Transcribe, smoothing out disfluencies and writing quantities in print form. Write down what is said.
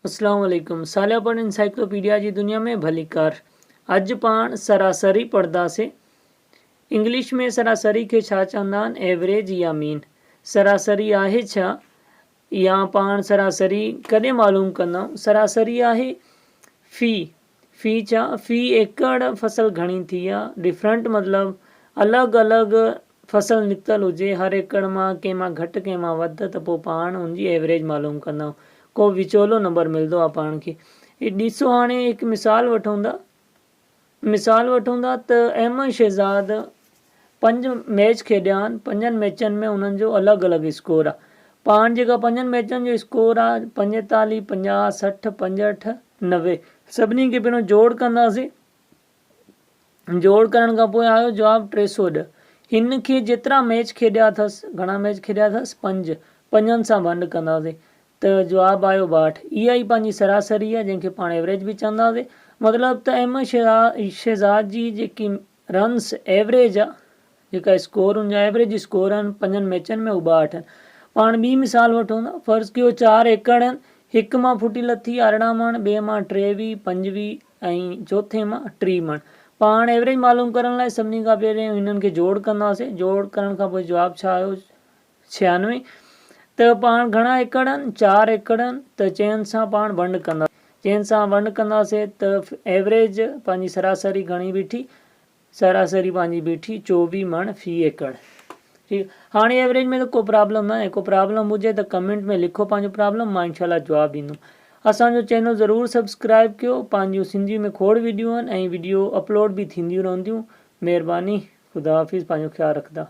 अस्सलाम वालेकुम। सालियापन इंसाइक्लोपीडिया जी दुनिया में भली कार। अॼु पाण सरासरी पढ़ंदासीं। इंग्लिश में सरासरी खे छा चवंदा आहिनि? एवरेज या मीन। सरासरी आहे छा, या पाण सरासरी कॾहिं मालूम कंदाऊं? सरासरी आहे फ़ी छा? फ़ी एकड़ फसल घणी थी आहे, डिफरेंट मतिलबु अलॻि अलॻि फसल निकितल हुजे, हर एकड़ मां कंहिं मां घटि कंहिं मां वधि, त पोइ पाण हुनजी एवरेज मालूम कंदाऊं। को विचोलो नंबर मिलंदो आहे पाण खे। ॾिसो, हाणे हिकु मिसाल वठूं था त अहमद शहज़ाद 5 मैच खेॾिया आहिनि। 5 मैचनि में उन्हनि जो अलॻि अलॻि स्कोर आहे। पाण जेका 5 मैचनि जो स्कोर आहे 45, 50, 60, 65, 90, सभिनी खे पहिरियों जोड़ कंदासीं। जोड़ करण खां पोइ आयो जवाबु 310। हिन खे जेतिरा मैच खेॾिया अथसि, घणा मैच खेॾिया अथसि? 5। 5 सां वंड कंदासीं त जवाबु आयो 62। इहा ई पंहिंजी सरासरी आहे, जंहिंखे पाण एवरेज बि चवंदासीं। मतिलबु त अहमद शहज़ाद जी जेकी रन्स एवरेज आहे, जेका स्कोर हुनजा एवरेज स्कोर आहिनि 5 मैचनि में, उहा 62 आहिनि। पाण ॿी मिसाल वठूं था। फ़र्ज़ु कयो 4 एकड़ आहिनि, हिक मां फुटी लथी 18 मण, ॿिए मां 23, 25 ऐं चौथे मां 30 मण। पाण एवरेज मालूम करण लाइ सभिनी खां पहिरियों हिननि खे जोड़ कंदासीं। जोड़ करण खां पोइ जवाबु छा आयो? 96। त पाण घणा एकड़ आहिनि? 4 एकड़ आहिनि। त चइनि सां पाण वंड कंदासीं त एवरेज पंहिंजी सरासरी घणी बीठी? सरासरी पंहिंजी बीठी 24 मण फ़ी एकड़। ठीकु। हाणे एवरेज में त को प्रॉब्लम न आहे। को प्रॉब्लम हुजे त कमेंट में लिखो पंहिंजो प्रॉब्लम, मां इनशाला जवाबु ॾींदुमि। असांजो चैनल ज़रूरु सब्सक्राइब कयो। पंहिंजूं सिंधी में खोड़ वीडियो आहिनि ऐं वीडियो अपलोड बि थींदियूं रहंदियूं। महिरबानी। ख़ुदा हाफ़िज़। पंहिंजो ख़्यालु रखंदा।